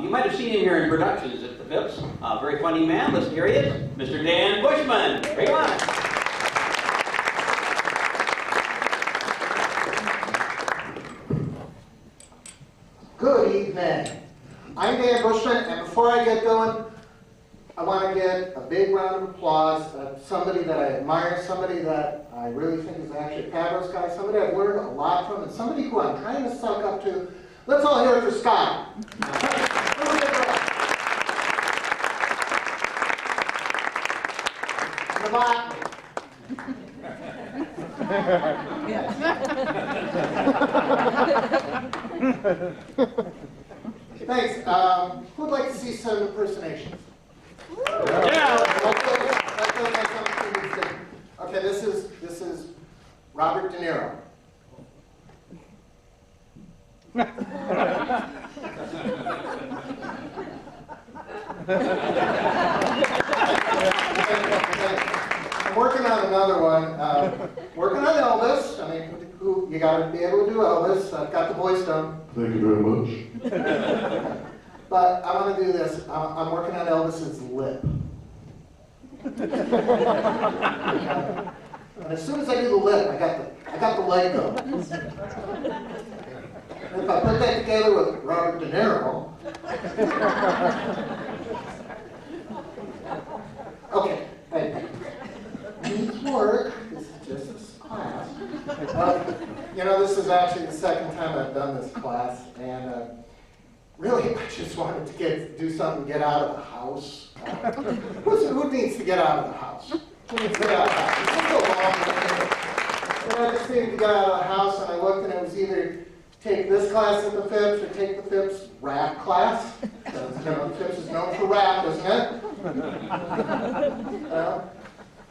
You might have seen him here in productions at the Phipps. Very funny man. Listen, here he is, Mr. Dan Bushman. Bring him on. Good evening. I'm Dan Bushman, and before I get going, I want to get a big round of applause of somebody that I admire, somebody that I really think is actually a fabulous guy, somebody I've learned a lot from, and somebody who I'm trying to suck up to. Let's all hear it for Scott. The botany. Thanks. Who'd like to see some impersonations? Yeah. Okay, this is Robert De Niro. I'm working on another one. Working on Elvis. I mean, you got to be able to do Elvis. I've got the voice done. Thank you very much. But I want to do this. I'm working on Elvis's lip. And as soon as I do the lip, I got the leg going. And if I put that together with Robert De Niro, okay, hey, needs work. This is just this class. You know, this is actually the second time I've done this class, and really, I just wanted to do something, get out of the house. Who needs to get out of the house? Who needs to get out of the house? It's so long. And I just needed to get out of the house, and I looked, and it was either take this class at the Phipps or take the Phipps rap class. Because, you know, the Phipps is known for rap, isn't it?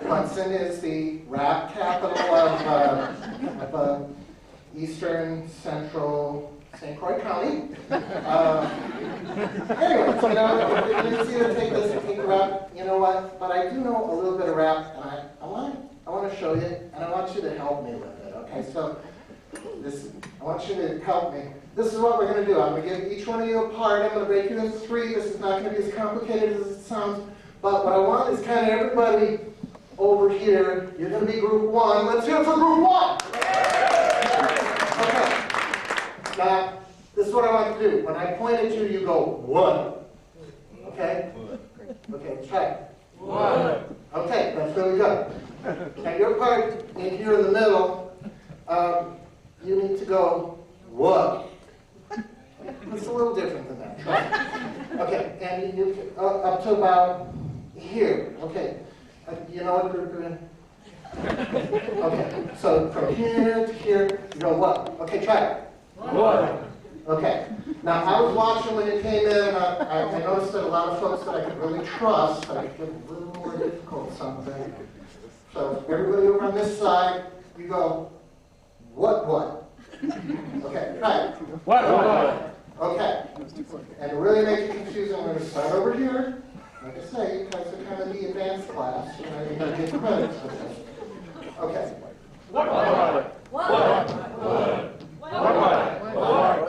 Clemson is the rap capital of Eastern Central St. Croix County. Anyways, you know, it's either take this or take the rap. You know what? But I do know a little bit of rap, and I want to show you, and I want you to help me with it. Okay, so I want you to help me. This is what we're going to do. I'm going to give each one of you a part. I'm going to break you into 3. This is not going to be as complicated as it sounds. But what I want is kind of everybody over here. You're going to be group 1. Let's hear it for group 1. Okay. Now, this is what I want to do. When I point at you, you go, what? Okay? Okay, let's try it. What? Okay, that's really good. Now, your part in here in the middle, you need to go, what? It's a little different than that. Try it. Okay, and you up to about here. Okay. You know what we're doing? Okay, so from here to here, you go, what? Okay, try it. What? Okay. Now, I was watching when you came in, and I noticed that a lot of folks that I could really trust, I could get a little more difficult something. So, everybody over on this side, you go, what? Okay, try it. What? Okay. And to really make it confusing, I'm going to start over here. Like I say, because it's kind of the advanced class, you know, you're going to get credits for this. Okay. What?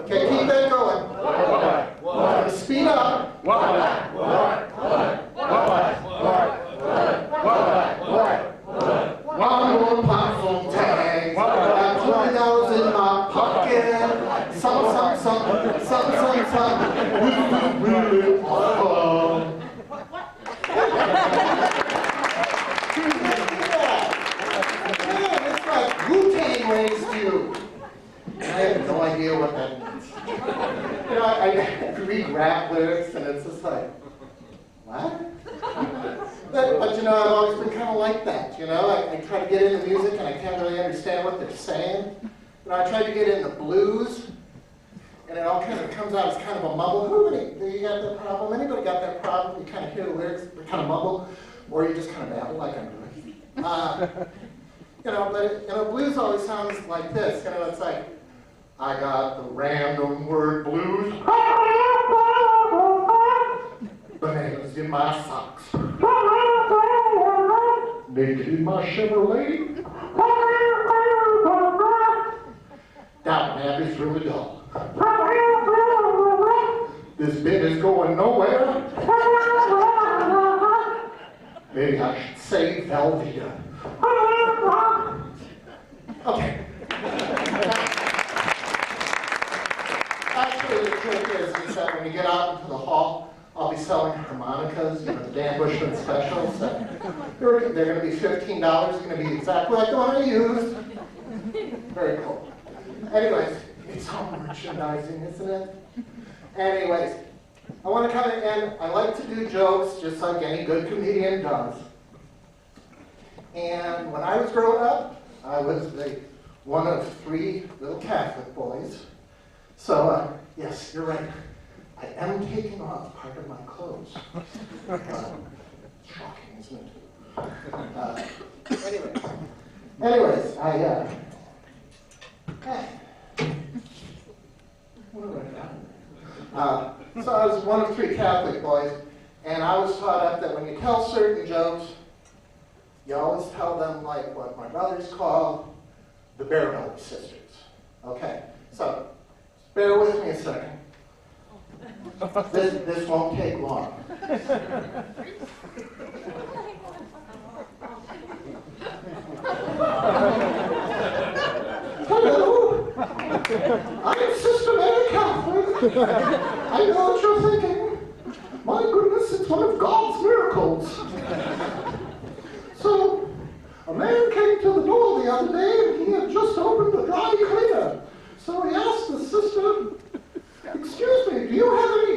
Okay, keep that going. Speed up. One more pop from tags. Got $20 in my pocket. Some. Really awesome. Man, it's like Wu-Tang raised you. I have no idea what that means. You know, I read rap lyrics, and it's just like, what? But you know, I've always been kind of like that. You know, I try to get into music, and I can't really understand what they're saying. You know, I tried to get into blues, and it all kind of comes out as kind of a mumble. Do you got that problem? Anybody got that problem? You kind of hear the lyrics, they kind of mumble, or you just kind of babble like I'm doing. You know, but you know, blues always sounds like this. You know, it's like, I got the random word blues. Bananas in my socks. Naked in my Chevrolet. Downton Abbey's really dull. this bit is going nowhere. Maybe I should say Velveeta. Okay. Actually, the trick is that when you get out into the hall, I'll be selling harmonicas, you know, the Dan Bushman specials. So they're going to be $15. They're going to be exactly like the one I used. Very cool. Anyways, it's all merchandising, isn't it? Anyways, I want to come in and I like to do jokes just like any good comedian does. And when I was growing up, I was one of 3 little Catholic boys. So, yes, you're right. I am taking off part of my clothes. Shocking, isn't it? Anyways, what have I done? So I was one of 3 Catholic boys, and I was taught up that when you tell certain jokes, you always tell them like what my brothers call the Bear Belly Sisters. Okay, so bear with me a second. This won't take long. Hello, I'm systematic Catholic. I know what you're thinking. My goodness, it's one of God's miracles. So, a man came to the door the other day and he had just opened the dry cleaner. So he asked the sister, "Excuse me, do you have any